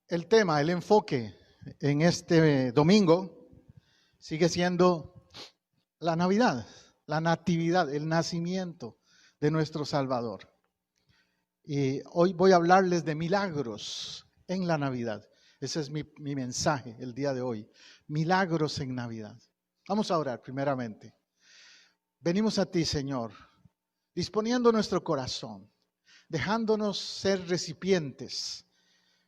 El tema, el enfoque en este domingo sigue siendo la Navidad, la natividad, el nacimiento de nuestro Salvador. Y hoy voy a hablarles de milagros en la Navidad. Ese es mi mensaje el día de hoy. Milagros en Navidad. Vamos a orar primeramente. Venimos a ti, Señor, disponiendo nuestro corazón, dejándonos ser recipientes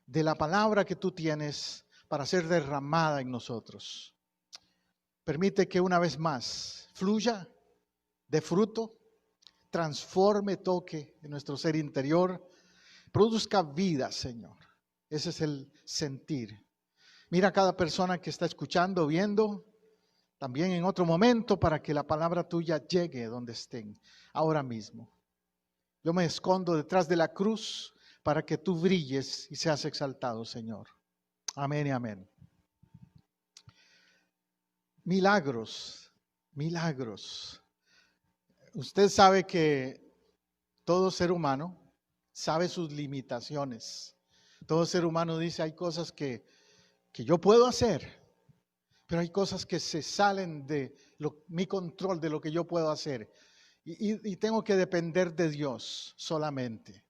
de la palabra que tú tienes para ser derramada en nosotros. Permite que una vez más fluya, dé fruto, transforme, toque en nuestro ser interior, produzca vida, Señor. Ese es el sentir. Mira a cada persona que está escuchando, viendo, también en otro momento, para que la palabra tuya llegue donde estén, ahora mismo. Yo me escondo detrás de la cruz para que tú brilles y seas exaltado, Señor. Amén y amén. Milagros, milagros. Usted sabe que todo ser humano sabe sus limitaciones. Todo ser humano dice, hay cosas que yo puedo hacer, pero hay cosas que se salen de mi control, de lo que yo puedo hacer. Y tengo que depender de Dios solamente.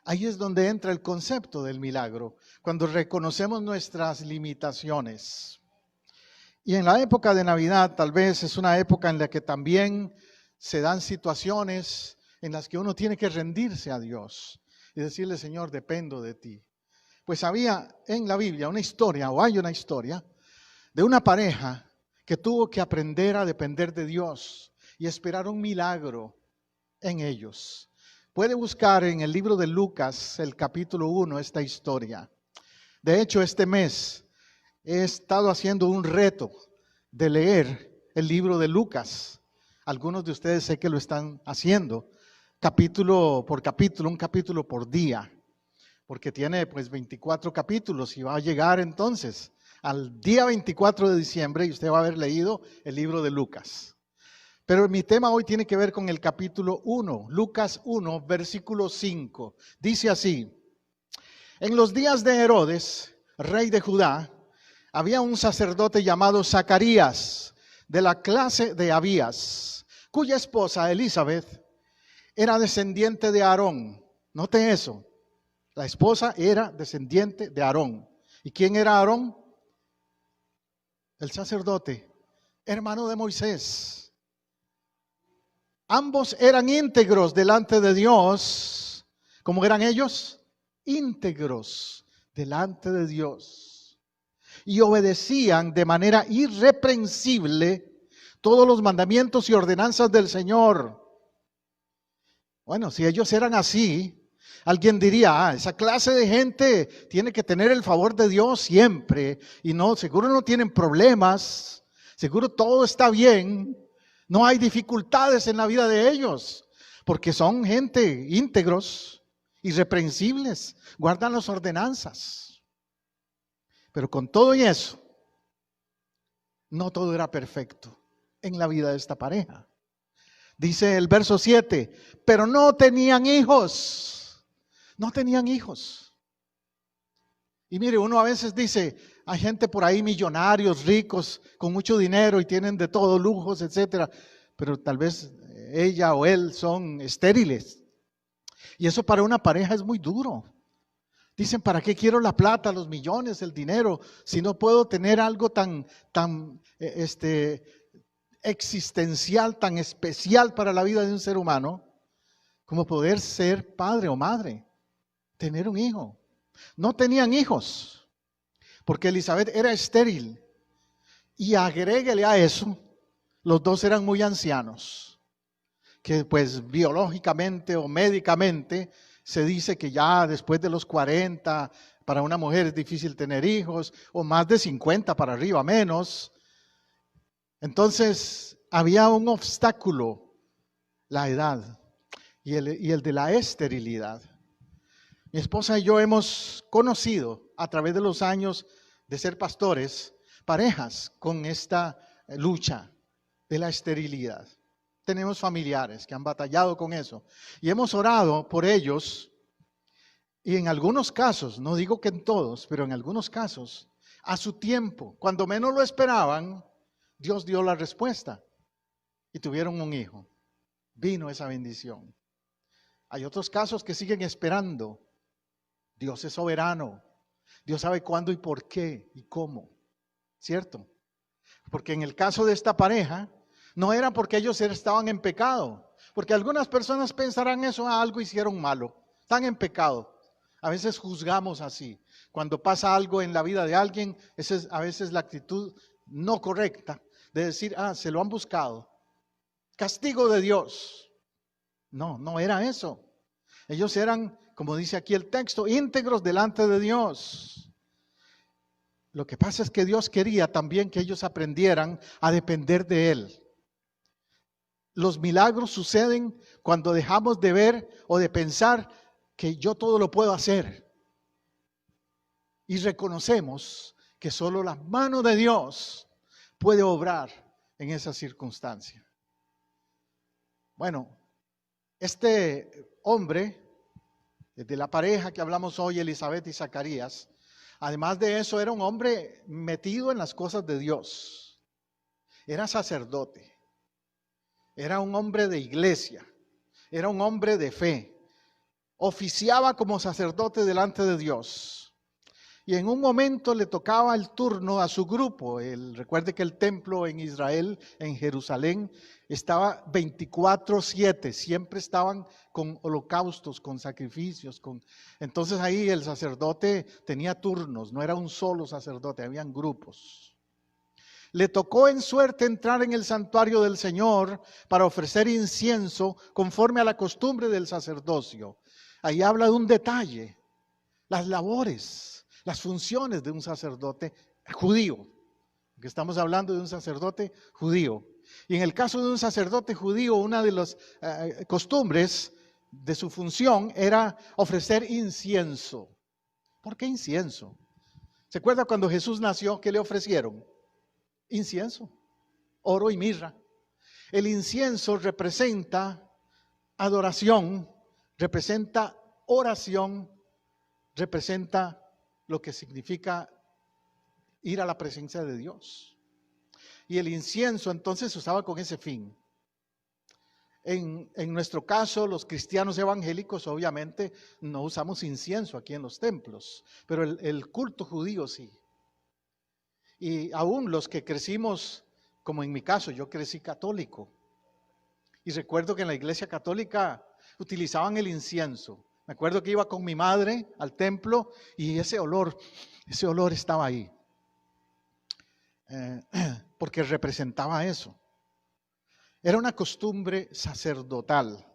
Ahí es donde entra el concepto del milagro, cuando reconocemos nuestras limitaciones. Y en la época de Navidad tal vez es una época en la que también se dan situaciones en las que uno tiene que rendirse a Dios y decirle, Señor, dependo de ti. Pues había en la Biblia una historia, o hay una historia, de una pareja que tuvo que aprender a depender de Dios y esperar un milagro en ellos. Puede buscar en el libro de Lucas, el capítulo 1, esta historia. De hecho, este mes he estado haciendo un reto de leer el libro de Lucas. Algunos de ustedes sé que lo están haciendo, capítulo por capítulo, un capítulo por día, porque tiene pues 24 capítulos y va a llegar entonces al día 24 de diciembre y usted va a haber leído el libro de Lucas. Pero mi tema hoy tiene que ver con el capítulo 1, Lucas 1, versículo 5. Dice así: en los días de Herodes, rey de Judá, había un sacerdote llamado Zacarías, de la clase de Abías, cuya esposa Elizabeth era descendiente de Aarón. Note eso, la esposa era descendiente de Aarón. ¿Y quién era Aarón? El sacerdote, hermano de Moisés. Ambos eran íntegros delante de Dios. ¿Cómo eran ellos? Íntegros delante de Dios. Y obedecían de manera irreprensible todos los mandamientos y ordenanzas del Señor. Bueno, si ellos eran así, alguien diría, esa clase de gente tiene que tener el favor de Dios siempre. Y no, seguro no tienen problemas, seguro todo está bien. No hay dificultades en la vida de ellos, porque son gente íntegros, irreprensibles, guardan las ordenanzas. Pero con todo y eso, no todo era perfecto en la vida de esta pareja. Dice el verso 7, pero no tenían hijos, no tenían hijos. Y mire, uno a veces dice, hay gente por ahí, millonarios, ricos, con mucho dinero y tienen de todo, lujos, etcétera, pero tal vez ella o él son estériles. Y eso para una pareja es muy duro. Dicen, ¿para qué quiero la plata, los millones, el dinero, si no puedo tener algo tan existencial, tan especial para la vida de un ser humano, como poder ser padre o madre, tener un hijo? No tenían hijos, porque Elizabeth era estéril. Y agréguele a eso, los dos eran muy ancianos, que pues biológicamente o médicamente se dice que ya después de los 40, para una mujer es difícil tener hijos, o más de 50 para arriba, menos. Entonces había un obstáculo, la edad y el de la esterilidad. Mi esposa y yo hemos conocido a través de los años de ser pastores, parejas con esta lucha de la esterilidad. Tenemos familiares que han batallado con eso y hemos orado por ellos Y en algunos casos, no digo que en todos, pero en algunos casos, a su tiempo, cuando menos lo esperaban, Dios dio la respuesta y tuvieron un hijo. Vino esa bendición. Hay otros casos que siguen esperando. Dios es soberano. Dios sabe cuándo y por qué y cómo. ¿Cierto? Porque en el caso de esta pareja, no era porque ellos estaban en pecado. Porque algunas personas pensarán eso, algo hicieron malo. Están en pecado. A veces juzgamos así. Cuando pasa algo en la vida de alguien, esa es a veces la actitud no correcta de decir, se lo han buscado. Castigo de Dios. No, no era eso. Ellos eran, como dice aquí el texto, íntegros delante de Dios. Lo que pasa es que Dios quería también que ellos aprendieran a depender de Él. Los milagros suceden cuando dejamos de ver o de pensar que yo todo lo puedo hacer. Y reconocemos que solo la mano de Dios puede obrar en esa circunstancia. Bueno, este hombre, de la pareja que hablamos hoy, Elizabeth y Zacarías, además de eso era un hombre metido en las cosas de Dios. Era sacerdote, era un hombre de iglesia, era un hombre de fe. Oficiaba como sacerdote delante de Dios. Y en un momento le tocaba el turno a su grupo. Recuerde que el templo en Israel, en Jerusalén, estaba 24/7. Siempre estaban con holocaustos, con sacrificios. Entonces ahí el sacerdote tenía turnos. No era un solo sacerdote, habían grupos. Le tocó en suerte entrar en el santuario del Señor para ofrecer incienso conforme a la costumbre del sacerdocio. Ahí habla de un detalle, las labores, las funciones de un sacerdote judío, porque estamos hablando de un sacerdote judío. Y en el caso de un sacerdote judío, una de las costumbres de su función era ofrecer incienso. ¿Por qué incienso? ¿Se acuerda cuando Jesús nació, qué le ofrecieron? Incienso, oro y mirra. El incienso representa adoración, representa oración, representa lo que significa ir a la presencia de Dios. Y el incienso entonces se usaba con ese fin. En nuestro caso, los cristianos evangélicos obviamente no usamos incienso aquí en los templos, pero el culto judío sí. Y aún los que crecimos, como en mi caso, yo crecí católico. Y recuerdo que en la iglesia católica utilizaban el incienso. Me acuerdo que iba con mi madre al templo y ese olor estaba ahí. Porque representaba eso. Era una costumbre sacerdotal.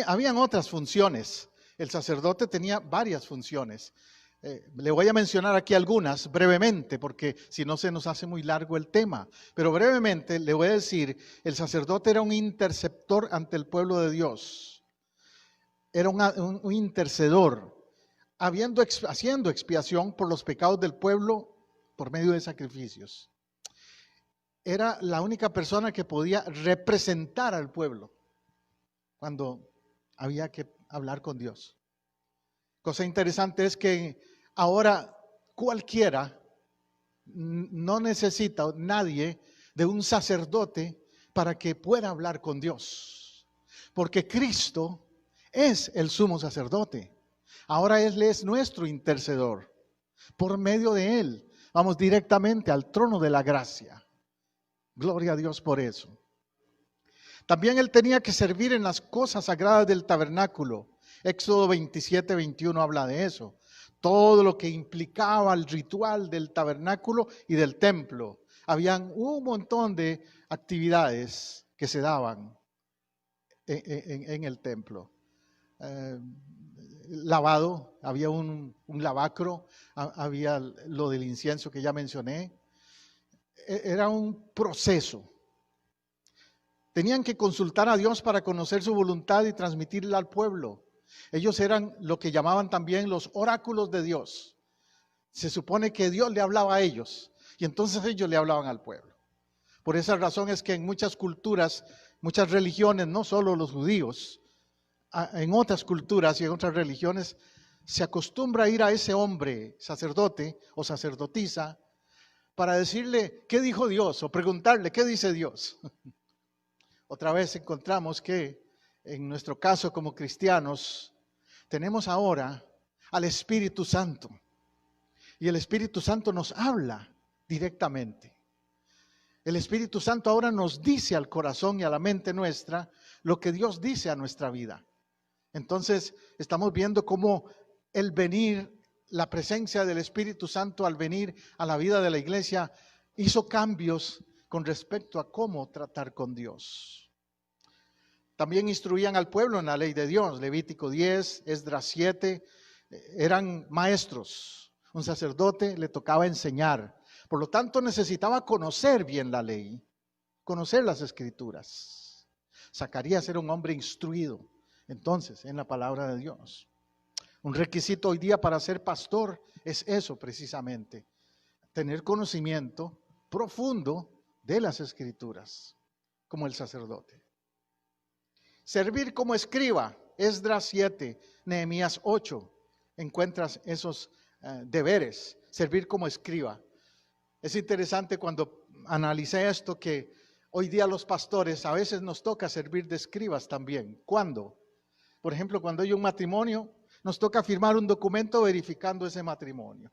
Habían otras funciones. El sacerdote tenía varias funciones. Le voy a mencionar aquí algunas brevemente, porque si no se nos hace muy largo el tema. Pero brevemente le voy a decir, el sacerdote era un interceptor ante el pueblo de Dios. Era un intercedor, haciendo expiación por los pecados del pueblo por medio de sacrificios. Era la única persona que podía representar al pueblo cuando había que hablar con Dios. Cosa interesante es que ahora cualquiera no necesita, nadie, de un sacerdote para que pueda hablar con Dios. Porque Cristo es el sumo sacerdote. Ahora Él es nuestro intercedor. Por medio de Él vamos directamente al trono de la gracia. Gloria a Dios por eso. También Él tenía que servir en las cosas sagradas del tabernáculo. Éxodo 27-21 habla de eso. Todo lo que implicaba el ritual del tabernáculo y del templo. Habían un montón de actividades que se daban en el templo. Lavado, había un lavacro, había lo del incienso que ya mencioné. Era un proceso. Tenían que consultar a Dios para conocer su voluntad y transmitirla al pueblo. Ellos eran lo que llamaban también los oráculos de Dios. Se supone que Dios le hablaba a ellos y entonces ellos le hablaban al pueblo. Por esa razón es que en muchas culturas, muchas religiones, no solo los judíos, en otras culturas y en otras religiones se acostumbra a ir a ese hombre, sacerdote o sacerdotisa, para decirle qué dijo Dios o preguntarle qué dice Dios. Otra vez encontramos que en nuestro caso como cristianos tenemos ahora al Espíritu Santo y el Espíritu Santo nos habla directamente. El Espíritu Santo ahora nos dice al corazón y a la mente nuestra lo que Dios dice a nuestra vida. Entonces estamos viendo cómo el venir, la presencia del Espíritu Santo al venir a la vida de la iglesia hizo cambios con respecto a cómo tratar con Dios. También instruían al pueblo en la ley de Dios. Levítico 10, Esdras 7, eran maestros. Un sacerdote le tocaba enseñar. Por lo tanto, necesitaba conocer bien la ley, conocer las Escrituras. Zacarías era un hombre instruido, entonces, en la palabra de Dios. Un requisito hoy día para ser pastor es eso precisamente, tener conocimiento profundo de las Escrituras, como el sacerdote. Servir como escriba, Esdras 7, Nehemías 8, encuentras esos deberes, servir como escriba. Es interesante cuando analicé esto que hoy día los pastores a veces nos toca servir de escribas también. ¿Cuándo? Por ejemplo, cuando hay un matrimonio, nos toca firmar un documento verificando ese matrimonio.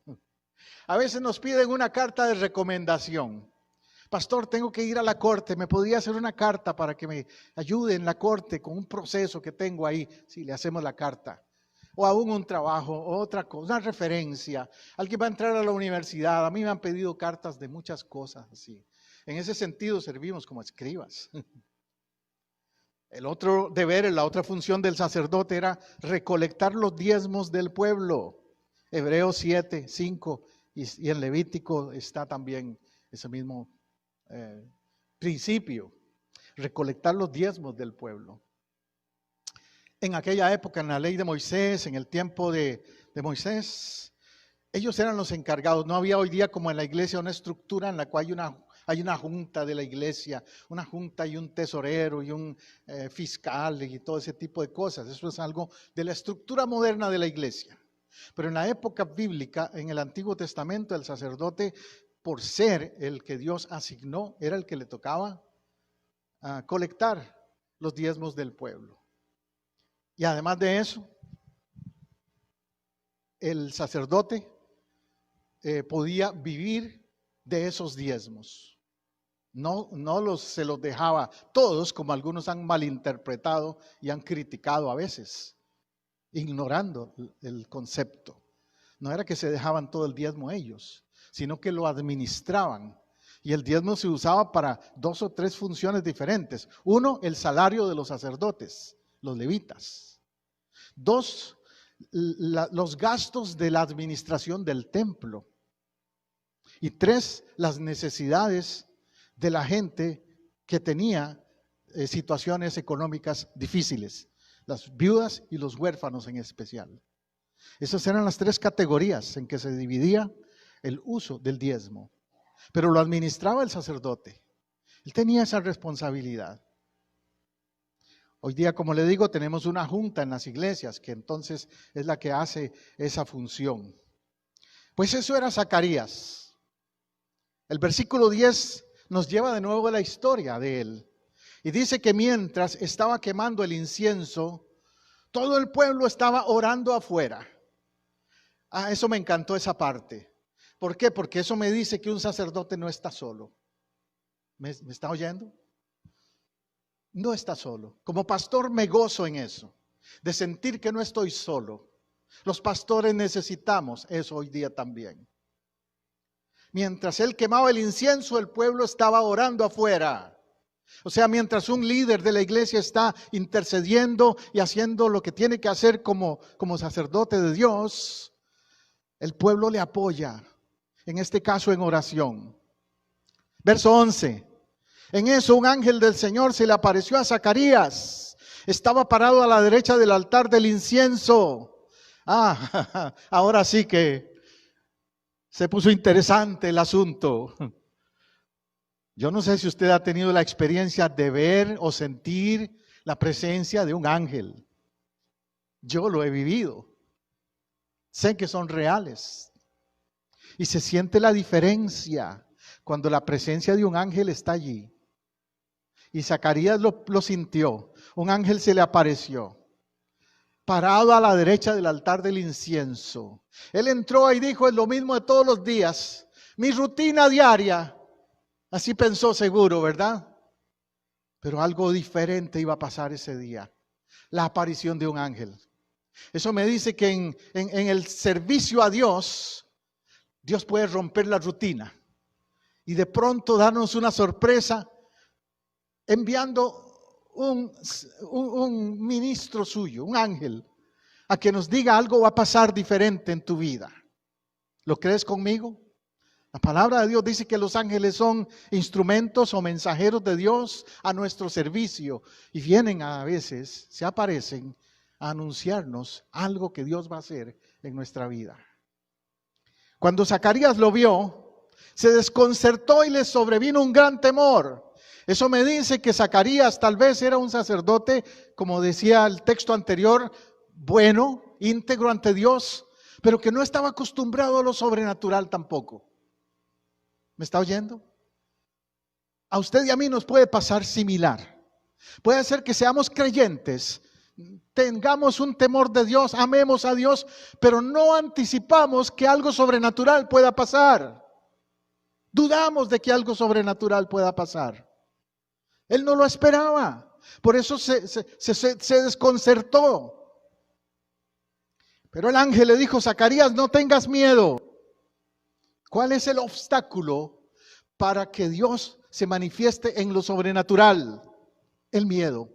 A veces nos piden una carta de recomendación. Pastor, tengo que ir a la corte, ¿me podría hacer una carta para que me ayude en la corte con un proceso que tengo ahí? Sí, le hacemos la carta. O aún un trabajo, o otra cosa, una referencia. Alguien va a entrar a la universidad, a mí me han pedido cartas de muchas cosas así. En ese sentido servimos como escribas. El otro deber, la otra función del sacerdote era recolectar los diezmos del pueblo. Hebreos 7, 5 y en Levítico está también ese mismo principio, recolectar los diezmos del pueblo. En aquella época, en la ley de Moisés, en el tiempo de Moisés, ellos eran los encargados. No había hoy día como en la iglesia una estructura en la cual hay una junta de la iglesia, una junta y un tesorero y un fiscal y todo ese tipo de cosas. Eso es algo de la estructura moderna de la iglesia. Pero en la época bíblica, en el Antiguo Testamento, el sacerdote, por ser el que Dios asignó, era el que le tocaba colectar los diezmos del pueblo. Y además de eso, el sacerdote podía vivir de esos diezmos. No se los dejaba todos, como algunos han malinterpretado y han criticado a veces, ignorando el concepto. No era que se dejaban todo el diezmo ellos, sino que lo administraban. Y el diezmo se usaba para 2 o 3 funciones diferentes. 1, el salario de los sacerdotes, los levitas. 2, los gastos de la administración del templo. Y 3, las necesidades de la gente que tenía situaciones económicas difíciles, las viudas y los huérfanos en especial. Esas eran las 3 categorías en que se dividía el uso del diezmo. Pero lo administraba el sacerdote. Él tenía esa responsabilidad. Hoy día, como le digo, tenemos una junta en las iglesias que entonces es la que hace esa función. Pues eso era Zacarías. El versículo 10 nos lleva de nuevo a la historia de él. Y dice que mientras estaba quemando el incienso, todo el pueblo estaba orando afuera. Eso me encantó esa parte. ¿Por qué? Porque eso me dice que un sacerdote no está solo. ¿Me está oyendo? No está solo. Como pastor me gozo en eso, de sentir que no estoy solo. Los pastores necesitamos eso hoy día también. Mientras él quemaba el incienso, el pueblo estaba orando afuera. O sea, mientras un líder de la iglesia está intercediendo y haciendo lo que tiene que hacer como sacerdote de Dios, el pueblo le apoya, en este caso en oración. Verso 11. En eso un ángel del Señor se le apareció a Zacarías. Estaba parado a la derecha del altar del incienso. Ahora sí que se puso interesante el asunto. Yo no sé si usted ha tenido la experiencia de ver o sentir la presencia de un ángel. Yo lo he vivido. sé que son reales. Y se siente la diferencia cuando la presencia de un ángel está allí. Y Zacarías lo sintió. Un ángel se le apareció, parado a la derecha del altar del incienso. Él entró y dijo: es lo mismo de todos los días, mi rutina diaria. Así pensó seguro, ¿verdad? Pero algo diferente iba a pasar ese día. La aparición de un ángel. Eso me dice que en el servicio a Dios, Dios puede romper la rutina y de pronto darnos una sorpresa enviando un ministro suyo, un ángel, a que nos diga: algo va a pasar diferente en tu vida. ¿Lo crees conmigo? La palabra de Dios dice que los ángeles son instrumentos o mensajeros de Dios a nuestro servicio y vienen a veces, se aparecen a anunciarnos algo que Dios va a hacer en nuestra vida. Cuando Zacarías lo vio, se desconcertó y le sobrevino un gran temor. Eso me dice que Zacarías tal vez era un sacerdote, como decía el texto anterior, bueno, íntegro ante Dios, pero que no estaba acostumbrado a lo sobrenatural tampoco. ¿Me está oyendo? A usted y a mí nos puede pasar similar. Puede ser que seamos creyentes, tengamos un temor de Dios, amemos a Dios, pero no anticipamos que algo sobrenatural pueda pasar. Dudamos de que algo sobrenatural pueda pasar. Él no lo esperaba, por eso se desconcertó. Pero el ángel le dijo: Zacarías, no tengas miedo. ¿Cuál es el obstáculo para que Dios se manifieste en lo sobrenatural? El miedo.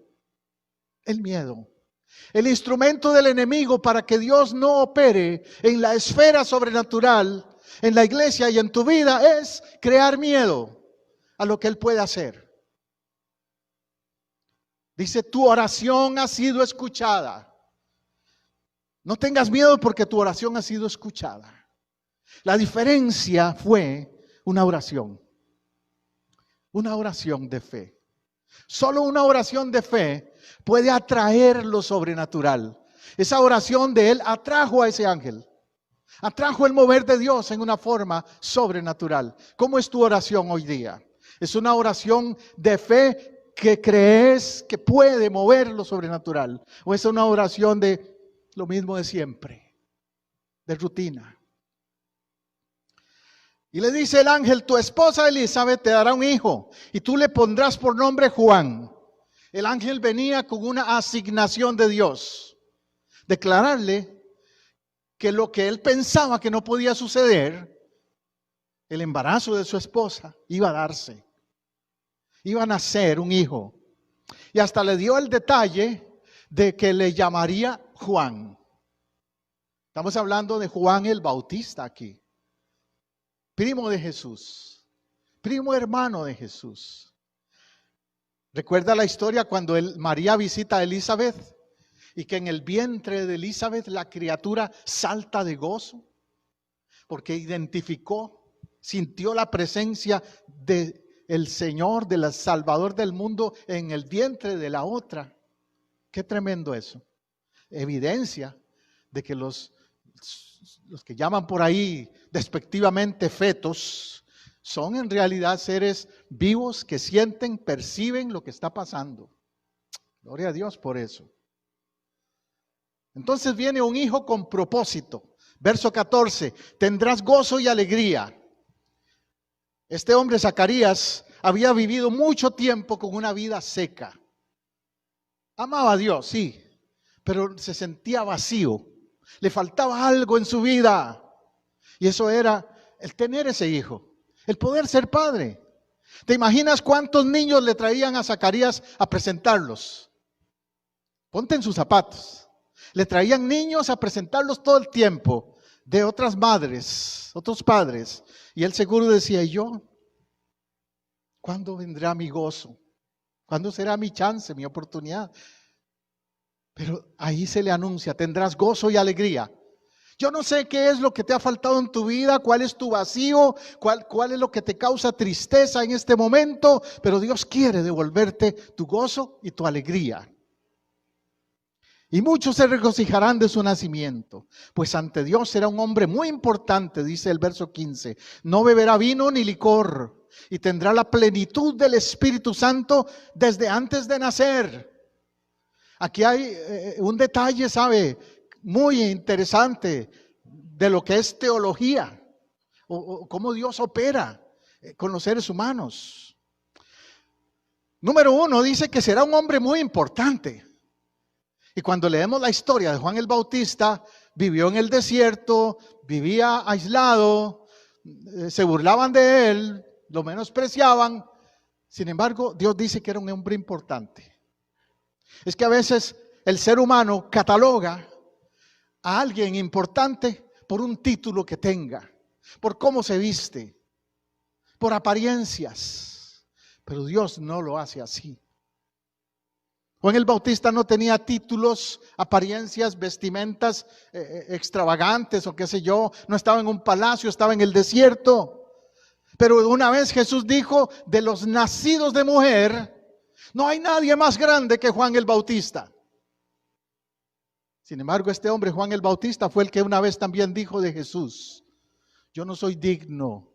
El miedo. El instrumento del enemigo para que Dios no opere en la esfera sobrenatural, en la iglesia y en tu vida, es crear miedo a lo que Él puede hacer. Dice: tu oración ha sido escuchada. No tengas miedo porque tu oración ha sido escuchada. La diferencia fue una oración de fe. Solo una oración de fe puede atraer lo sobrenatural. Esa oración de él atrajo a ese ángel, atrajo el mover de Dios en una forma sobrenatural. ¿Cómo es tu oración hoy día? ¿Es una oración de fe que crees que puede mover lo sobrenatural? ¿O es una oración de lo mismo de siempre, de rutina? Y le dice el ángel: tu esposa Elizabeth te dará un hijo y tú le pondrás por nombre Juan. El ángel venía con una asignación de Dios, declararle que lo que él pensaba que no podía suceder, el embarazo de su esposa, iba a darse. Iba a nacer un hijo. Y hasta le dio el detalle de que le llamaría Juan. Estamos hablando de Juan el Bautista aquí. Primo de Jesús, primo hermano de Jesús. ¿Recuerda la historia cuando María visita a Elizabeth y que en el vientre de Elizabeth la criatura salta de gozo? Porque identificó, sintió la presencia del Señor, del Salvador del mundo en el vientre de la otra. Qué tremendo eso. Evidencia de que los que llaman por ahí despectivamente fetos, son en realidad seres vivos que sienten, perciben lo que está pasando. Gloria a Dios por eso. Entonces viene un hijo con propósito. Verso 14, tendrás gozo y alegría. Este hombre Zacarías había vivido mucho tiempo con una vida seca. Amaba a Dios, sí, pero se sentía vacío. Le faltaba algo en su vida. Y eso era el tener ese hijo, el poder ser padre. ¿Te imaginas cuántos niños le traían a Zacarías a presentarlos? Ponte en sus zapatos. Le traían niños a presentarlos todo el tiempo de otras madres, otros padres. Y él seguro decía: ¿y yo? ¿Cuándo vendrá mi gozo? ¿Cuándo será mi chance, mi oportunidad? Pero ahí se le anuncia: tendrás gozo y alegría. Yo no sé qué es lo que te ha faltado en tu vida, cuál es tu vacío, cuál es lo que te causa tristeza en este momento, pero Dios quiere devolverte tu gozo y tu alegría. Y muchos se regocijarán de su nacimiento, pues ante Dios será un hombre muy importante, dice el verso 15. No beberá vino ni licor, y tendrá la plenitud del Espíritu Santo desde antes de nacer. Aquí hay un detalle, ¿sabe?, muy interesante de lo que es teología, o cómo Dios opera con los seres humanos. Número 1, dice que será un hombre muy importante. Y cuando leemos la historia de Juan el Bautista, vivió en el desierto, vivía aislado, se burlaban de él, lo menospreciaban. Sin embargo, Dios dice que era un hombre importante. Es que a veces el ser humano cataloga a alguien importante por un título que tenga, por cómo se viste, por apariencias. Pero Dios no lo hace así. Juan el Bautista no tenía títulos, apariencias, vestimentas extravagantes o qué sé yo. No estaba en un palacio, estaba en el desierto. Pero una vez Jesús dijo, de los nacidos de mujer, no hay nadie más grande que Juan el Bautista. Sin embargo, este hombre, Juan el Bautista, fue el que una vez también dijo de Jesús: yo no soy digno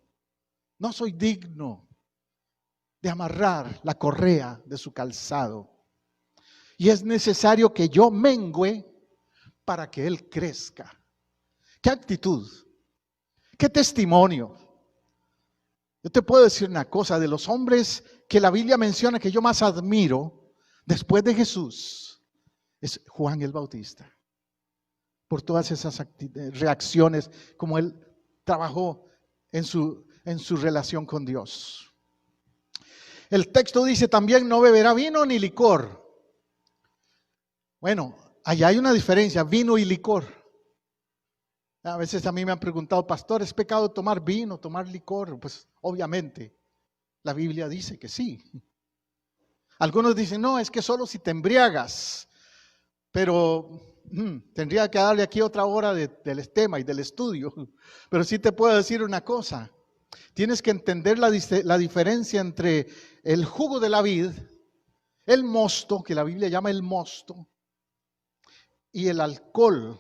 de amarrar la correa de su calzado. Y es necesario que yo mengüe para que Él crezca. ¿Qué actitud? ¿Qué testimonio? Yo te puedo decir una cosa, de los hombres que la Biblia menciona que yo más admiro después de Jesús, es Juan el Bautista. Por todas esas reacciones, como él trabajó en su relación con Dios. El texto dice también: no beberá vino ni licor. Bueno, allá hay una diferencia, vino y licor. A veces a mí me han preguntado: pastor, ¿es pecado tomar vino, tomar licor? Pues obviamente, la Biblia dice que sí. Algunos dicen: no, es que solo si te embriagas. Pero tendría que darle aquí otra hora del tema y del estudio. Pero sí te puedo decir una cosa. Tienes que entender la diferencia entre el jugo de la vid, el mosto, que la Biblia llama el mosto, y el alcohol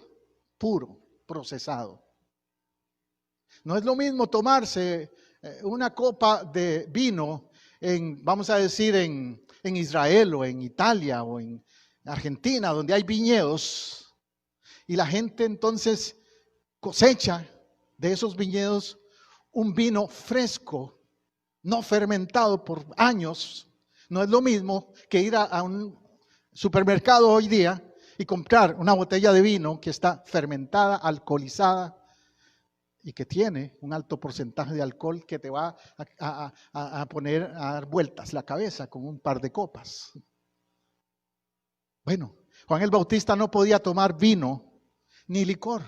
puro, procesado. No es lo mismo tomarse una copa de vino vamos a decir, en Israel o en Italia o en Argentina, donde hay viñedos, y la gente entonces cosecha de esos viñedos un vino fresco, no fermentado por años. No es lo mismo que ir a un supermercado hoy día y comprar una botella de vino que está fermentada, alcoholizada y que tiene un alto porcentaje de alcohol que te va a poner a dar vueltas la cabeza con un par de copas. Bueno, Juan el Bautista no podía tomar vino ni licor,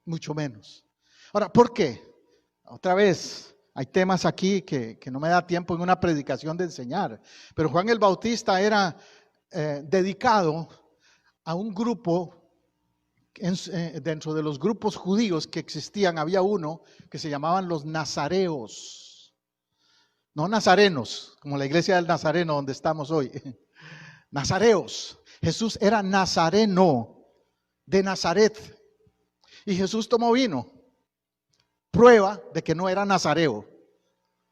mucho menos. Ahora, ¿por qué? Otra vez, hay temas aquí que no me da tiempo en una predicación de enseñar, pero Juan el Bautista era dedicado a un grupo, dentro de los grupos judíos que existían, había uno que se llamaban los nazareos, no nazarenos, como la iglesia del Nazareno donde estamos hoy, nazareos. Jesús era nazareno, de Nazaret, y Jesús tomó vino, prueba de que no era nazareo.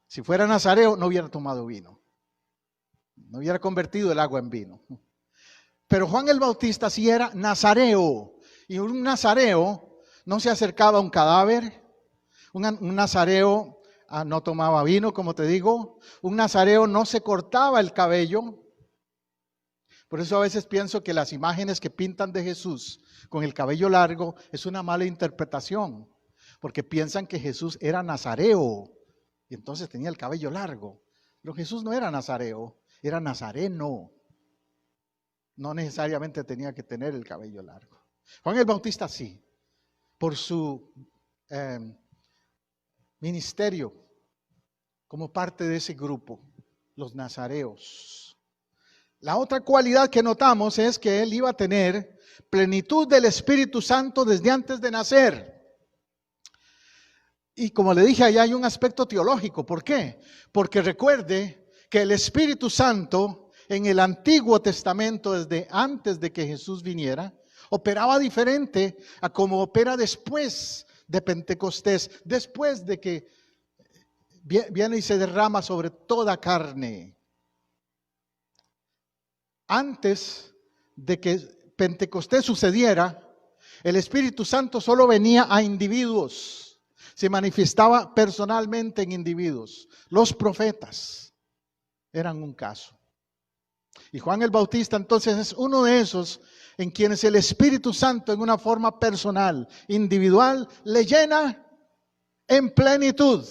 Si fuera nazareo no hubiera tomado vino, no hubiera convertido el agua en vino. Pero Juan el Bautista sí era nazareo, y un nazareo no se acercaba a un cadáver, un nazareo no tomaba vino, como te digo, un nazareo no se cortaba el cabello. Por eso a veces pienso que las imágenes que pintan de Jesús con el cabello largo es una mala interpretación, porque piensan que Jesús era nazareo y entonces tenía el cabello largo. Pero Jesús no era nazareo, era nazareno. No necesariamente tenía que tener el cabello largo. Juan el Bautista sí, por su ministerio como parte de ese grupo, los nazareos. La otra cualidad que notamos es que él iba a tener plenitud del Espíritu Santo desde antes de nacer. Y como le dije, allá hay un aspecto teológico. ¿Por qué? Porque recuerde que el Espíritu Santo en el Antiguo Testamento, desde antes de que Jesús viniera, operaba diferente a como opera después de Pentecostés, después de que viene y se derrama sobre toda carne. Antes de que Pentecostés sucediera, el Espíritu Santo solo venía a individuos, se manifestaba personalmente en individuos. Los profetas eran un caso. Y Juan el Bautista entonces es uno de esos en quienes el Espíritu Santo en una forma personal, individual, le llena en plenitud,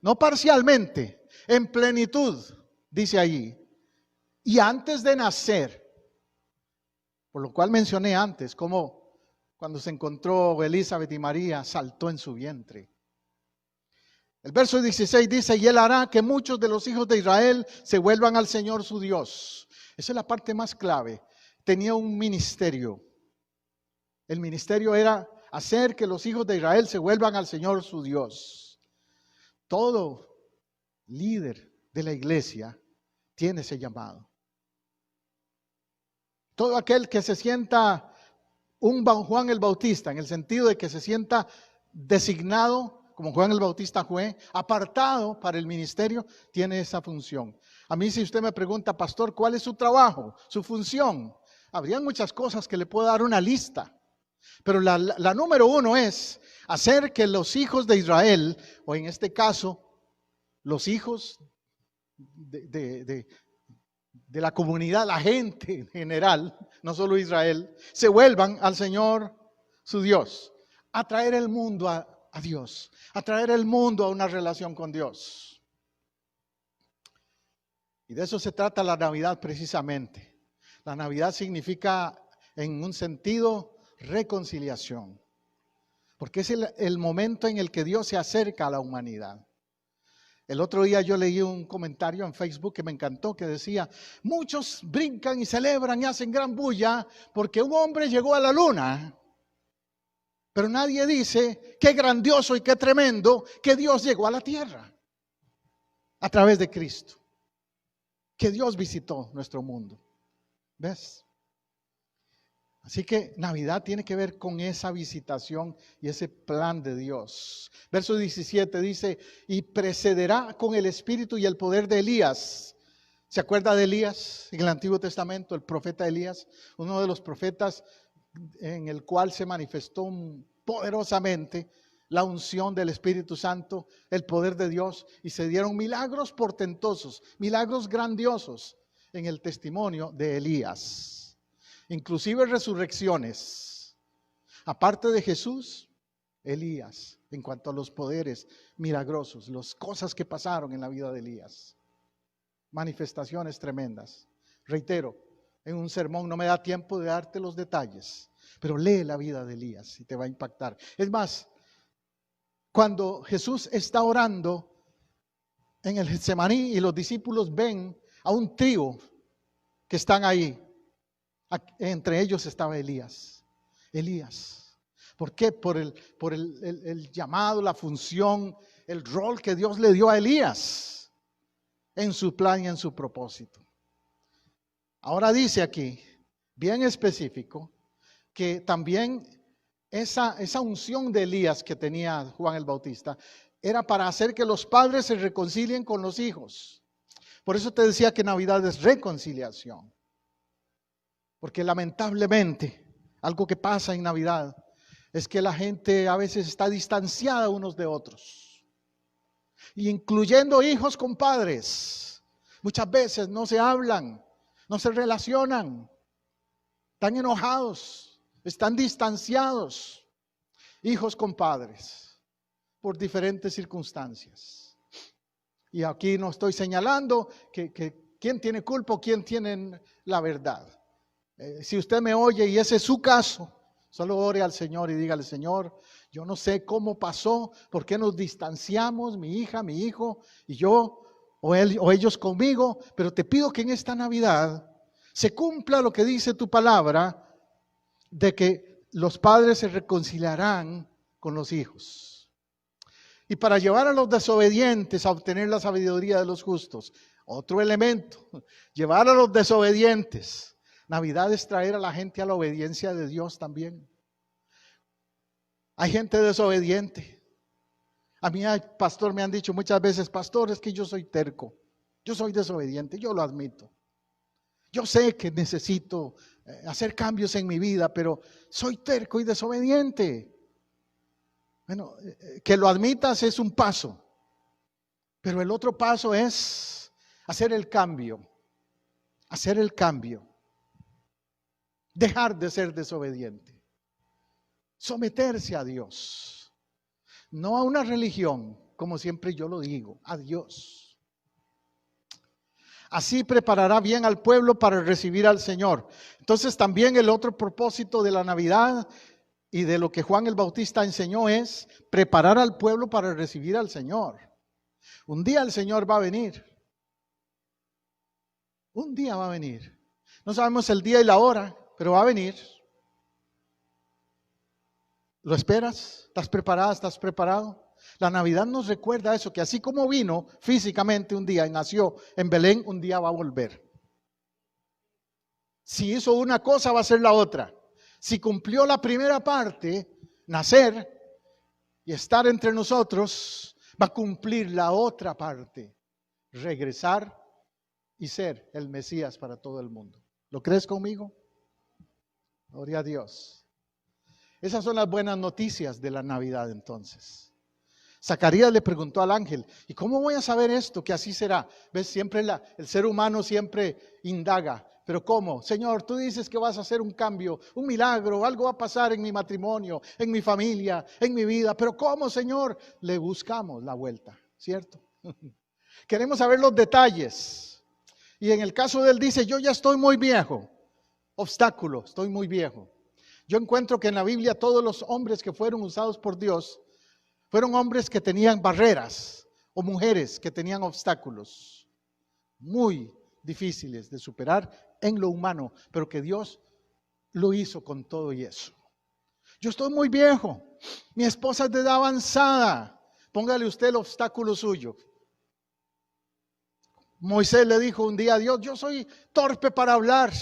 no parcialmente, en plenitud, dice allí. Y antes de nacer, por lo cual mencioné antes, como cuando se encontró Elizabeth y María, saltó en su vientre. El verso 16 dice, y él hará que muchos de los hijos de Israel se vuelvan al Señor su Dios. Esa es la parte más clave. Tenía un ministerio. El ministerio era hacer que los hijos de Israel se vuelvan al Señor su Dios. Todo líder de la iglesia tiene ese llamado. Todo aquel que se sienta un Juan el Bautista, en el sentido de que se sienta designado, como Juan el Bautista fue, apartado para el ministerio, tiene esa función. A mí, si usted me pregunta, pastor, ¿cuál es su trabajo, su función? Habrían muchas cosas que le puedo dar una lista, pero la número uno es hacer que los hijos de Israel, o en este caso, los hijos de la comunidad, la gente en general, no solo Israel, se vuelvan al Señor su Dios, a traer el mundo a Dios, a traer el mundo a una relación con Dios. Y de eso se trata la Navidad precisamente. La Navidad significa, en un sentido, reconciliación, porque es el momento en el que Dios se acerca a la humanidad. El otro día yo leí un comentario en Facebook que me encantó, que decía, muchos brincan y celebran y hacen gran bulla porque un hombre llegó a la luna. Pero nadie dice qué grandioso y qué tremendo que Dios llegó a la tierra a través de Cristo. Que Dios visitó nuestro mundo. ¿Ves? Así que Navidad tiene que ver con esa visitación y ese plan de Dios. Verso 17 dice, y precederá con el espíritu y el poder de Elías. ¿Se acuerda de Elías en el Antiguo Testamento? El profeta Elías, uno de los profetas en el cual se manifestó poderosamente la unción del Espíritu Santo, el poder de Dios, y se dieron milagros portentosos, milagros grandiosos en el testimonio de Elías. Inclusive resurrecciones. Aparte de Jesús, Elías, en cuanto a los poderes milagrosos, las cosas que pasaron en la vida de Elías. Manifestaciones tremendas. Reitero, en un sermón no me da tiempo de darte los detalles, pero lee la vida de Elías y te va a impactar. Es más, cuando Jesús está orando en el Getsemaní y los discípulos ven a un trío que están ahí, entre ellos estaba Elías. Elías. ¿Por qué? Por el llamado, la función, el rol que Dios le dio a Elías en su plan y en su propósito. Ahora dice aquí, bien específico, que también esa unción de Elías que tenía Juan el Bautista era para hacer que los padres se reconcilien con los hijos. Por eso te decía que Navidad es reconciliación. Porque lamentablemente, algo que pasa en Navidad es que la gente a veces está distanciada unos de otros, incluyendo hijos con padres. Muchas veces no se hablan, no se relacionan, están enojados, están distanciados, hijos con padres, por diferentes circunstancias. Y aquí no estoy señalando que quién tiene culpa o quién tiene la verdad. Si usted me oye y ese es su caso, solo ore al Señor y dígale, Señor, yo no sé cómo pasó, por qué nos distanciamos, mi hija, mi hijo y yo, o ellos conmigo, pero te pido que en esta Navidad se cumpla lo que dice tu palabra, de que los padres se reconciliarán con los hijos. Y para llevar a los desobedientes a obtener la sabiduría de los justos, Otro elemento, llevar a los desobedientes. Navidad es traer a la gente a la obediencia de Dios también. Hay gente desobediente. A mí, pastor, me han dicho muchas veces, pastor, es que yo soy terco. Yo soy desobediente, yo lo admito. Yo sé que necesito hacer cambios en mi vida, pero soy terco y desobediente. Bueno, que lo admitas es un paso, pero el otro paso es hacer el cambio, dejar de ser desobediente, someterse a Dios, no a una religión, como siempre yo lo digo, a Dios. Así preparará bien al pueblo para recibir al Señor. Entonces también el otro propósito de la Navidad y de lo que Juan el Bautista enseñó es preparar al pueblo para recibir al Señor. Un día el Señor va a venir. Un día va a venir. No sabemos el día y la hora, pero va a venir. ¿Lo esperas? ¿Estás preparada? ¿Estás preparado? La Navidad nos recuerda eso, que así como vino físicamente un día y nació en Belén, un día va a volver. Si hizo una cosa, va a hacer la otra. Si cumplió la primera parte, nacer y estar entre nosotros, va a cumplir la otra parte, regresar y ser el Mesías para todo el mundo. ¿Lo crees conmigo? Gloria a Dios. Esas son las buenas noticias de la Navidad entonces. Zacarías le preguntó al ángel, ¿y cómo voy a saber esto? Que así será. ¿Ves? Siempre el ser humano siempre indaga. ¿Pero cómo? Señor, tú dices que vas a hacer un cambio, un milagro, algo va a pasar en mi matrimonio, en mi familia, en mi vida. ¿Pero cómo, Señor? Le buscamos la vuelta, ¿cierto? Queremos saber los detalles. Y en el caso de él dice, yo ya estoy muy viejo. Obstáculo, estoy muy viejo. Yo encuentro que en la Biblia todos los hombres que fueron usados por Dios fueron hombres que tenían barreras o mujeres que tenían obstáculos muy difíciles de superar en lo humano, pero que Dios lo hizo con todo y eso. Yo estoy muy viejo, mi esposa es de edad avanzada, póngale usted el obstáculo suyo. Moisés le dijo un día a Dios, yo soy torpe para hablar.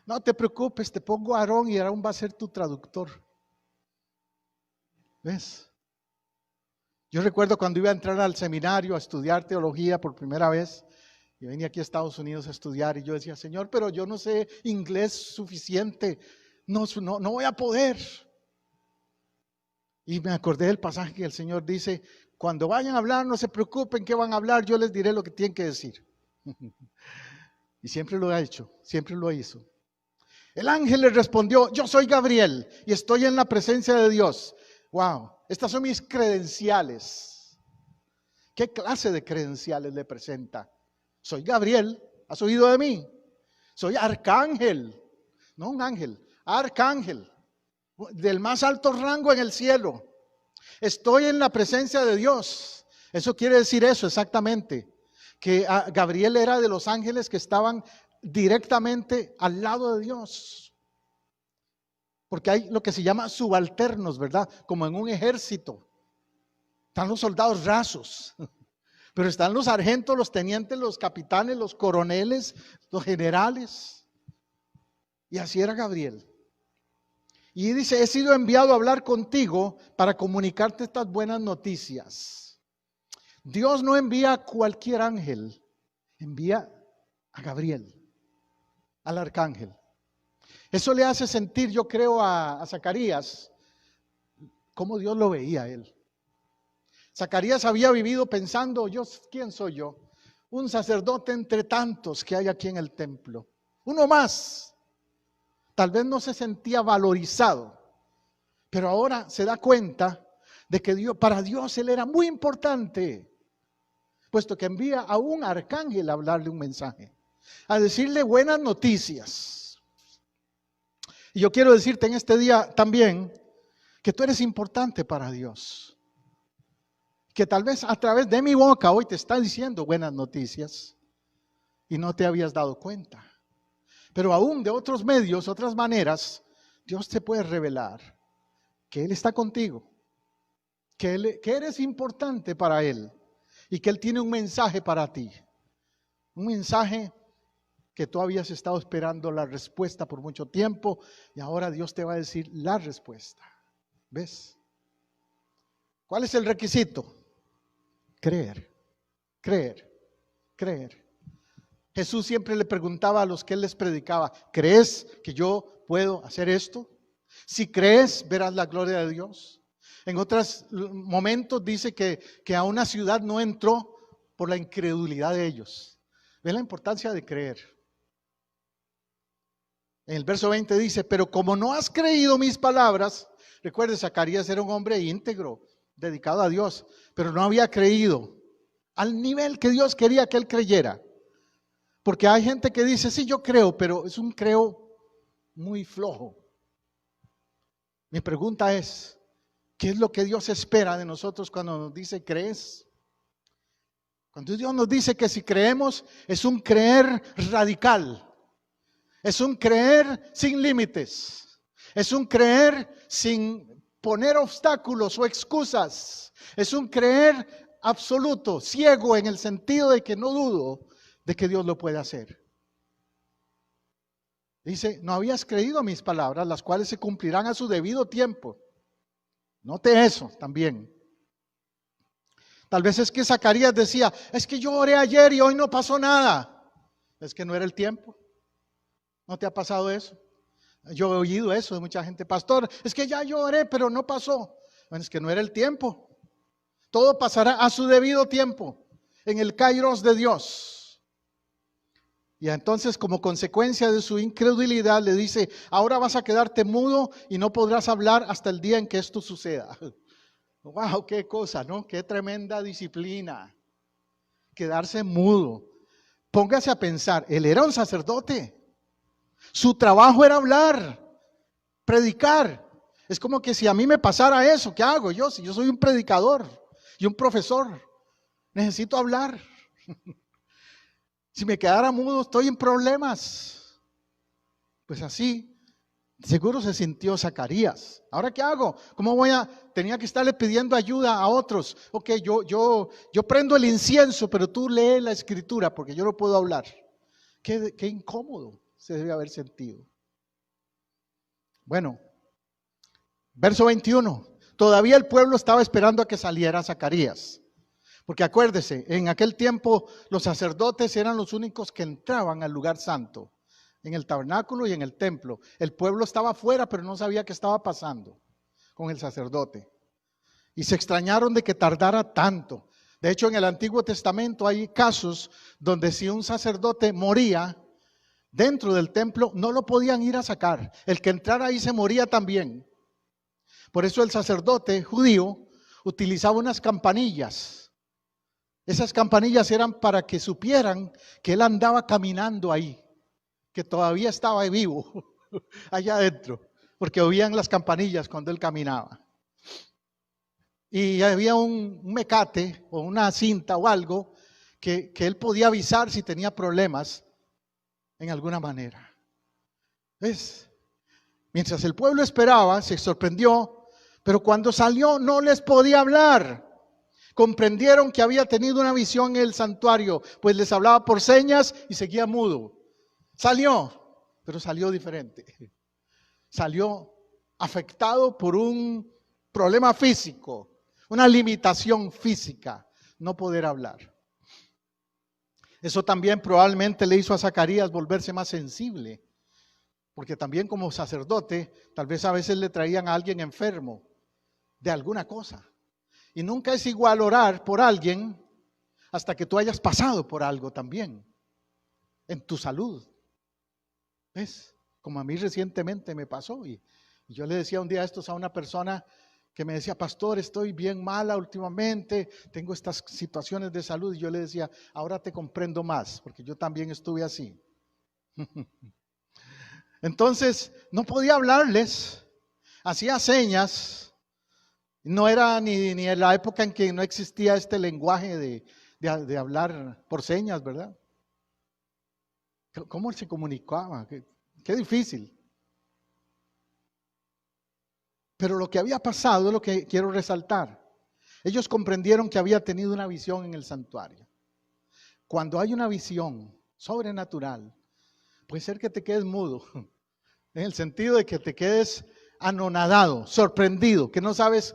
No te preocupes, te pongo a Aarón y Aarón va a ser tu traductor. ¿Ves? Yo recuerdo cuando iba a entrar al seminario a estudiar teología por primera vez, y venía aquí a Estados Unidos a estudiar, y yo decía, Señor, pero yo no sé inglés suficiente, no voy a poder. Y me acordé del pasaje que el Señor dice, cuando vayan a hablar, no se preocupen qué van a hablar, yo les diré lo que tienen que decir. Y siempre lo ha hecho, siempre lo hizo. El ángel le respondió, yo soy Gabriel y estoy en la presencia de Dios. Wow, estas son mis credenciales. ¿Qué clase de credenciales le presenta? Soy Gabriel, ¿has oído de mí? Soy arcángel, no un ángel, arcángel, del más alto rango en el cielo. Estoy en la presencia de Dios. Eso quiere decir eso exactamente, que Gabriel era de los ángeles que estaban directamente al lado de Dios. Porque hay lo que se llama subalternos, ¿verdad? Como en un ejército. Están los soldados rasos, pero están los sargentos, los tenientes, los capitanes, los coroneles, los generales. Y así era Gabriel. Y dice, he sido enviado a hablar contigo para comunicarte estas buenas noticias. Dios no envía a cualquier ángel, envía a Gabriel, al arcángel. Eso le hace sentir, yo creo, a Zacarías, cómo Dios lo veía a él. Zacarías había vivido pensando, ¿quién soy yo? Un sacerdote entre tantos que hay aquí en el templo. Uno más. Tal vez no se sentía valorizado, pero ahora se da cuenta de que para Dios él era muy importante, puesto que envía a un arcángel a hablarle un mensaje, a decirle buenas noticias. Y yo quiero decirte en este día también que tú eres importante para Dios. Que tal vez a través de mi boca hoy te está diciendo buenas noticias y no te habías dado cuenta. Pero aún de otros medios, otras maneras, Dios te puede revelar que Él está contigo, que eres importante para Él y que Él tiene un mensaje para ti. Un mensaje que tú habías estado esperando la respuesta por mucho tiempo y ahora Dios te va a decir la respuesta. ¿Ves? ¿Cuál es el requisito? Creer, creer, creer. Jesús siempre le preguntaba a los que Él les predicaba, ¿crees que yo puedo hacer esto? Si crees, verás la gloria de Dios. En otros momentos dice que a una ciudad no entró por la incredulidad de ellos. ¿Ven la importancia de creer? En el verso 20 dice, pero como no has creído mis palabras, recuerde, Zacarías era un hombre íntegro, dedicado a Dios, pero no había creído al nivel que Dios quería que él creyera. Porque hay gente que dice, sí, yo creo, pero es un creo muy flojo. Mi pregunta es, ¿qué es lo que Dios espera de nosotros cuando nos dice crees? Cuando Dios nos dice que si creemos, es un creer radical. Es un creer sin límites. Es un creer sin poner obstáculos o excusas. Es un creer absoluto, ciego en el sentido de que no dudo de que Dios lo puede hacer. Dice, no habías creído mis palabras, las cuales se cumplirán a su debido tiempo. Note eso también. Tal vez es que Zacarías decía, es que yo oré ayer y hoy no pasó nada. Es que no era el tiempo. ¿No te ha pasado eso? Yo he oído eso de mucha gente, pastor, es que ya yo oré, pero no pasó. Bueno, es que no era el tiempo. Todo pasará a su debido tiempo, en el kairos de Dios. Y entonces, como consecuencia de su incredulidad, le dice, ahora vas a quedarte mudo y no podrás hablar hasta el día en que esto suceda. Wow, qué cosa, ¿no? Qué tremenda disciplina. Quedarse mudo. Póngase a pensar, él era un sacerdote. Su trabajo era hablar, predicar. Es como que si a mí me pasara eso, ¿qué hago yo? Si yo soy un predicador y un profesor, necesito hablar. Si me quedara mudo, estoy en problemas. Pues así, seguro se sintió Zacarías. ¿Ahora qué hago? ¿Cómo voy a? Tenía que estarle pidiendo ayuda a otros. Ok, yo prendo el incienso, pero tú lee la escritura porque yo no puedo hablar. Qué incómodo se debe haber sentido. Bueno, verso 21. Todavía el pueblo estaba esperando a que saliera Zacarías. Porque acuérdese, en aquel tiempo los sacerdotes eran los únicos que entraban al lugar santo, en el tabernáculo y en el templo. El pueblo estaba afuera, pero no sabía qué estaba pasando con el sacerdote. Y se extrañaron de que tardara tanto. De hecho, en el Antiguo Testamento hay casos donde si un sacerdote moría dentro del templo, no lo podían ir a sacar. El que entrara ahí se moría también. Por eso el sacerdote judío utilizaba unas campanillas. Esas campanillas eran para que supieran que él andaba caminando ahí, que todavía estaba vivo allá adentro, porque oían las campanillas cuando él caminaba. Y había un mecate o una cinta o algo que él podía avisar si tenía problemas en alguna manera. ¿Ves? Mientras el pueblo esperaba, se sorprendió, pero cuando salió no les podía hablar. Comprendieron que había tenido una visión en el santuario, pues les hablaba por señas y seguía mudo. Salió, pero salió diferente. Salió afectado por un problema físico, una limitación física, no poder hablar. Eso también probablemente le hizo a Zacarías volverse más sensible, porque también como sacerdote, tal vez a veces le traían a alguien enfermo de alguna cosa. Y nunca es igual orar por alguien hasta que tú hayas pasado por algo también en tu salud. ¿Ves? Como a mí recientemente me pasó. Y yo le decía un día esto a una persona que me decía, pastor, estoy bien mala últimamente, tengo estas situaciones de salud. Y yo le decía, ahora te comprendo más, porque yo también estuve así. Entonces, no podía hablarles, hacía señas. No era ni en la época en que no existía este lenguaje de hablar por señas, ¿verdad? ¿Cómo se comunicaba? Qué difícil. Pero lo que había pasado es lo que quiero resaltar. Ellos comprendieron que había tenido una visión en el santuario. Cuando hay una visión sobrenatural, puede ser que te quedes mudo, en el sentido de que te quedes anonadado, sorprendido, que no sabes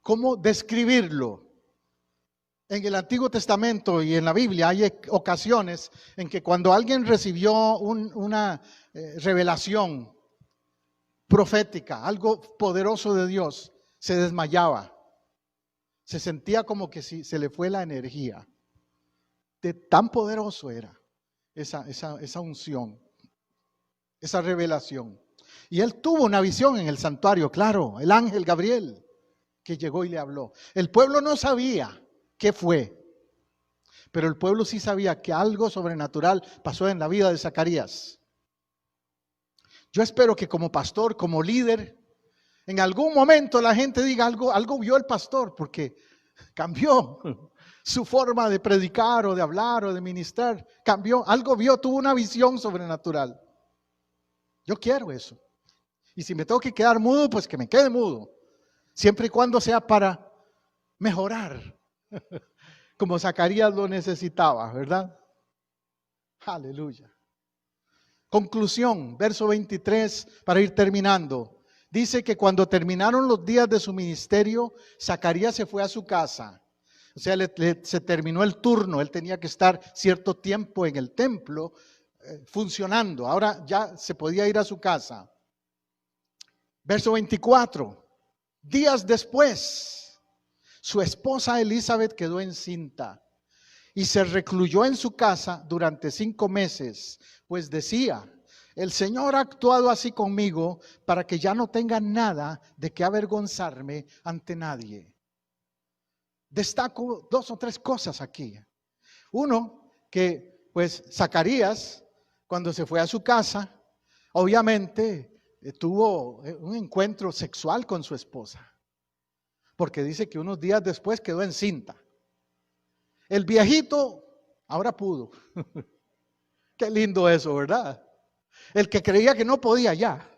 cómo describirlo. En el Antiguo Testamento y en la Biblia hay ocasiones en que cuando alguien recibió una revelación profética, algo poderoso de Dios, se desmayaba. Se sentía como que si se le fue la energía. De tan poderoso era esa unción, esa revelación. Y él tuvo una visión en el santuario, claro, el ángel Gabriel que llegó y le habló. El pueblo no sabía qué fue, pero el pueblo sí sabía que algo sobrenatural pasó en la vida de Zacarías. Yo espero que como pastor, como líder, en algún momento la gente diga algo vio el pastor, porque cambió su forma de predicar o de hablar o de ministrar, cambió, algo vio, tuvo una visión sobrenatural. Yo quiero eso. Y si me tengo que quedar mudo, pues que me quede mudo, siempre y cuando sea para mejorar, como Zacarías lo necesitaba, ¿verdad? Aleluya. Conclusión, verso 23, para ir terminando. Dice que cuando terminaron los días de su ministerio, Zacarías se fue a su casa. O sea, se terminó el turno, él tenía que estar cierto tiempo en el templo funcionando. Ahora ya se podía ir a su casa. Verso 24, días después, su esposa Elizabeth quedó encinta y se recluyó en su casa durante 5 meses, pues decía: el Señor ha actuado así conmigo para que ya no tenga nada de qué avergonzarme ante nadie. Destaco 2 o 3 cosas aquí. Uno, que pues Zacarías, cuando se fue a su casa, obviamente tuvo un encuentro sexual con su esposa, porque dice que unos días después quedó encinta. El viejito ahora pudo. Qué lindo eso, ¿verdad? El que creía que no podía ya.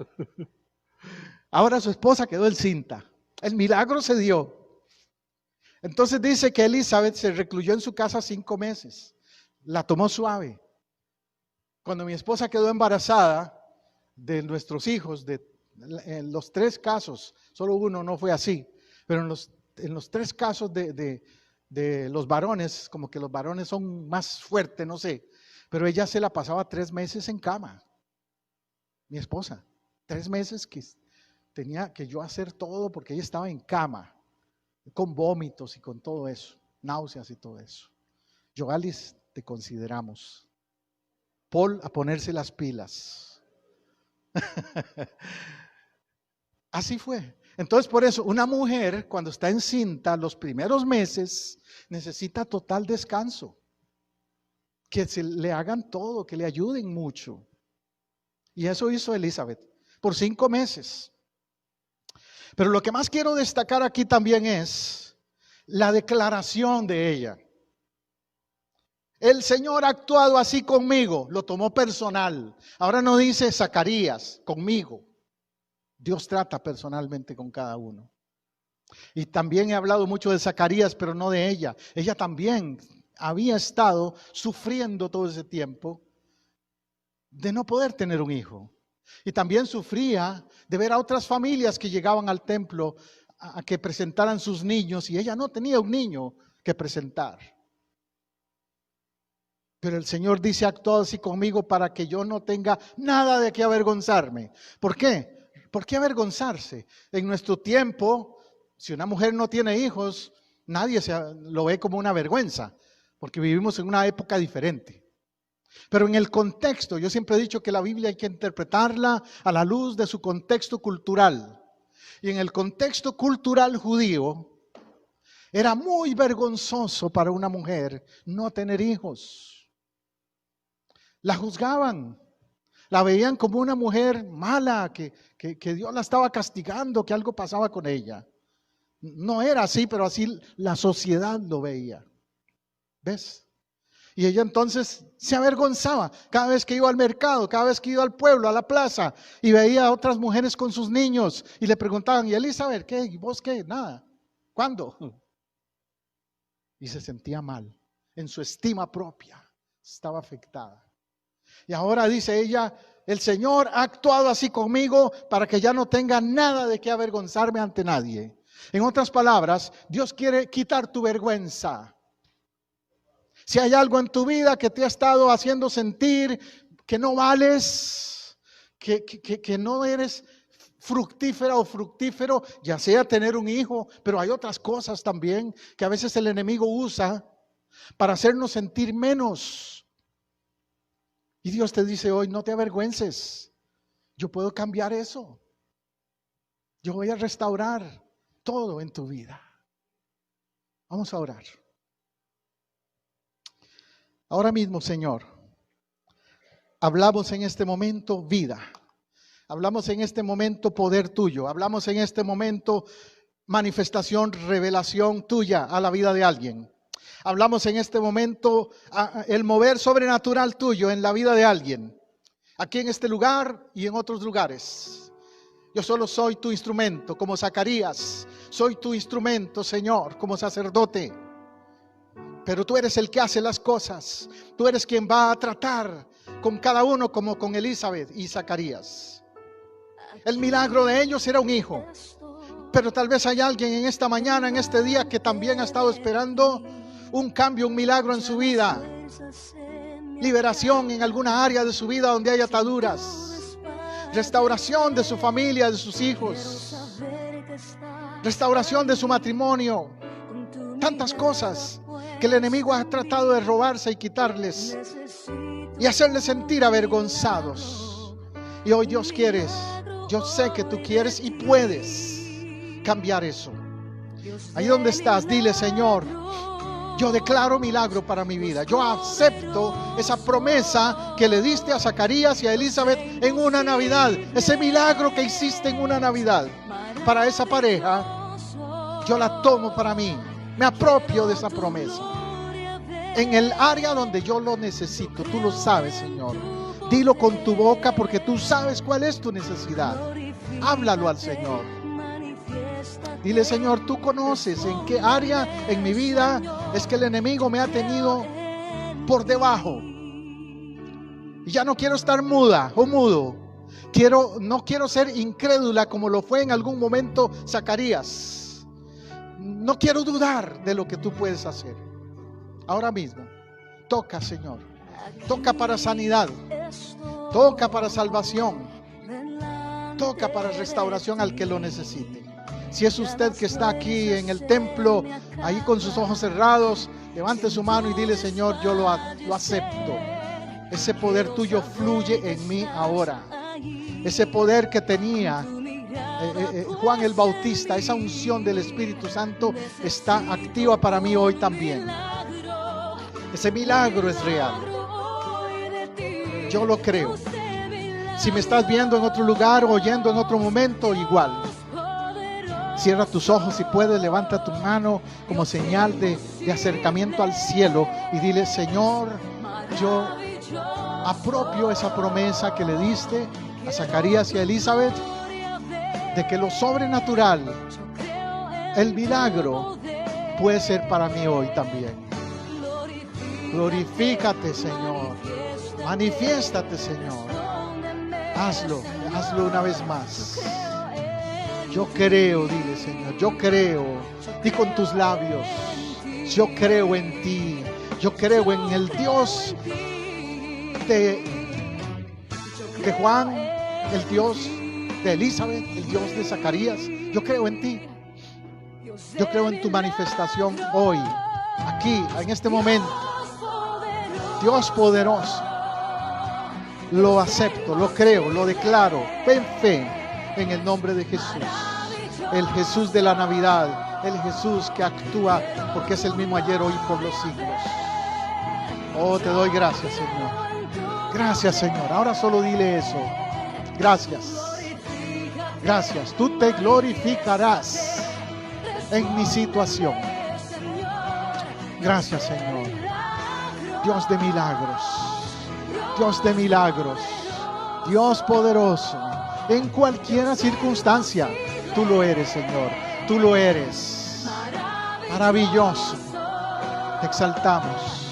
Ahora su esposa quedó encinta. El milagro se dio. Entonces dice que Elizabeth se recluyó en su casa 5 meses. La tomó suave. Cuando mi esposa quedó embarazada de nuestros hijos, en los 3 casos, solo uno no fue así, pero en los 3 casos de los varones, como que los varones son más fuertes, no sé, pero ella se la pasaba 3 meses en cama. Mi esposa, 3 meses que tenía que yo hacer todo porque ella estaba en cama, con vómitos y con todo eso, náuseas y todo eso. Joalis, te consideramos. Paul, a ponerse las pilas. Así fue. Entonces, por eso, una mujer cuando está encinta, los primeros meses, necesita total descanso. Que se le hagan todo, que le ayuden mucho. Y eso hizo Elizabeth por 5 meses. Pero lo que más quiero destacar aquí también es la declaración de ella. El Señor ha actuado así conmigo, lo tomó personal. Ahora no dice Zacarías, conmigo. Dios trata personalmente con cada uno. Y también he hablado mucho de Zacarías, pero no de ella. Ella también había estado sufriendo todo ese tiempo de no poder tener un hijo. Y también sufría de ver a otras familias que llegaban al templo a que presentaran sus niños y ella no tenía un niño que presentar. Pero el Señor dice: ha actuado así conmigo para que yo no tenga nada de qué avergonzarme. ¿Por qué? ¿Por qué avergonzarse? En nuestro tiempo, si una mujer no tiene hijos, nadie lo ve como una vergüenza, porque vivimos en una época diferente. Pero en el contexto, yo siempre he dicho que la Biblia hay que interpretarla a la luz de su contexto cultural. Y en el contexto cultural judío, era muy vergonzoso para una mujer no tener hijos. La juzgaban, la veían como una mujer mala, que Dios la estaba castigando, que algo pasaba con ella. No era así, pero así la sociedad lo veía. ¿Ves? Y ella entonces se avergonzaba cada vez que iba al mercado, cada vez que iba al pueblo, a la plaza, y veía a otras mujeres con sus niños y le preguntaban: ¿y Elizabeth qué? ¿Y vos qué? Nada. ¿Cuándo? y se sentía mal. En su estima propia estaba afectada. Y ahora dice ella, el Señor ha actuado así conmigo para que ya no tenga nada de qué avergonzarme ante nadie. En otras palabras, Dios quiere quitar tu vergüenza. Si hay algo en tu vida que te ha estado haciendo sentir que no vales, que no eres fructífera o fructífero, ya sea tener un hijo, pero hay otras cosas también que a veces el enemigo usa para hacernos sentir menos. Y Dios te dice hoy, no te avergüences, yo puedo cambiar eso. Yo voy a restaurar todo en tu vida. Vamos a orar. Ahora mismo, Señor, hablamos en este momento vida. Hablamos en este momento poder tuyo. Hablamos en este momento manifestación, revelación tuya a la vida de alguien. Hablamos en este momento el mover sobrenatural tuyo en la vida de alguien. Aquí en este lugar y en otros lugares. Yo solo soy tu instrumento, como Zacarías. Soy tu instrumento, Señor, como sacerdote. Pero tú eres el que hace las cosas. Tú eres quien va a tratar con cada uno como con Elizabeth y Zacarías. El milagro de ellos era un hijo. Pero tal vez hay alguien en esta mañana, en este día, que también ha estado esperando un cambio, un milagro en su vida. Liberación en alguna área de su vida donde hay ataduras. Restauración de su familia, de sus hijos. Restauración de su matrimonio. Tantas cosas que el enemigo ha tratado de robarse y quitarles y hacerles sentir avergonzados. Y hoy Dios quiere, yo sé que tú quieres y puedes cambiar eso. Ahí donde estás, dile: Señor, yo declaro milagro para mi vida. Yo acepto esa promesa que le diste a Zacarías y a Elizabeth en una Navidad. Ese milagro que hiciste en una Navidad para esa pareja, yo la tomo para mí. Me apropio de esa promesa. En el área donde yo lo necesito, tú lo sabes, Señor. Dilo con tu boca porque tú sabes cuál es tu necesidad. Háblalo al Señor. Dile: Señor, tú conoces en qué área en mi vida es que el enemigo me ha tenido por debajo. Y ya no quiero estar muda o mudo. No quiero ser incrédula como lo fue en algún momento Zacarías. No quiero dudar de lo que tú puedes hacer. Ahora mismo, toca, Señor. Toca para sanidad. Toca para salvación. Toca para restauración al que lo necesite. Si es usted que está aquí en el templo, ahí con sus ojos cerrados, levante su mano y dile: Señor, yo lo acepto. Ese poder tuyo fluye en mí ahora. Ese poder que tenía Juan el Bautista, esa unción del Espíritu Santo está activa para mí hoy también. Ese milagro es real. Yo lo creo. Si me estás viendo en otro lugar o oyendo en otro momento, igual. Cierra tus ojos si puedes, levanta tu mano como señal de acercamiento al cielo y dile: Señor, yo apropio esa promesa que le diste a Zacarías y a Elizabeth, de que lo sobrenatural, el milagro, puede ser para mí hoy también. Glorifícate, Señor. Manifiéstate, Señor. Hazlo una vez más. Yo creo, dile, Señor, yo creo. Di con tus labios: yo creo en ti. Yo creo en el Dios de Juan, el Dios de Elizabeth, el Dios de Zacarías. Yo creo en ti. Yo creo en tu manifestación hoy, aquí, en este momento. Dios poderoso, lo acepto, lo creo, lo declaro. Ten fe en el nombre de Jesús, el Jesús de la Navidad, el Jesús que actúa porque es el mismo ayer, hoy y por los siglos. Oh, te doy gracias, Señor. Gracias, Señor. Ahora solo dile eso. Gracias. Gracias. Tú te glorificarás en mi situación. Gracias, Señor. Dios de milagros. Dios de milagros. Dios poderoso. En cualquier circunstancia, tú lo eres, Señor. Tú lo eres. Maravilloso. Te exaltamos.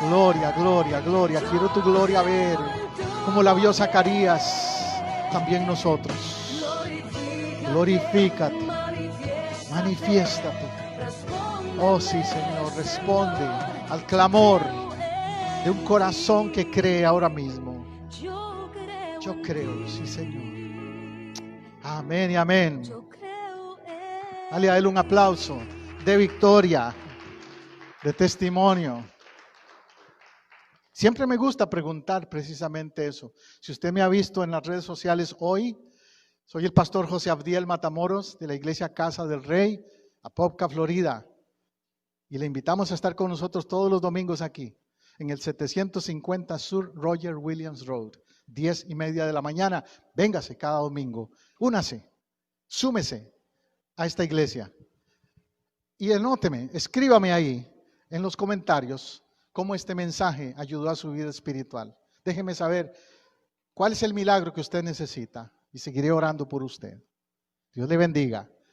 Gloria, gloria, gloria. Quiero tu gloria ver, como la vio Zacarías, también nosotros. Glorifícate, manifiéstate. Oh sí, Señor, responde al clamor de un corazón que cree ahora mismo. Yo creo, sí, Señor. Amén y amén. Dale a Él un aplauso de victoria, de testimonio. Siempre me gusta preguntar precisamente eso. Si usted me ha visto en las redes sociales hoy, soy el pastor José Abdiel Matamoros de la Iglesia Casa del Rey, Apopka, Florida. Y le invitamos a estar con nosotros todos los domingos aquí, en el 750 Sur Roger Williams Road, 10:30 de la mañana. Véngase cada domingo, únase, súmese a esta iglesia. Y anóteme, escríbame ahí en los comentarios cómo este mensaje ayudó a su vida espiritual. Déjeme saber cuál es el milagro que usted necesita y seguiré orando por usted. Dios le bendiga.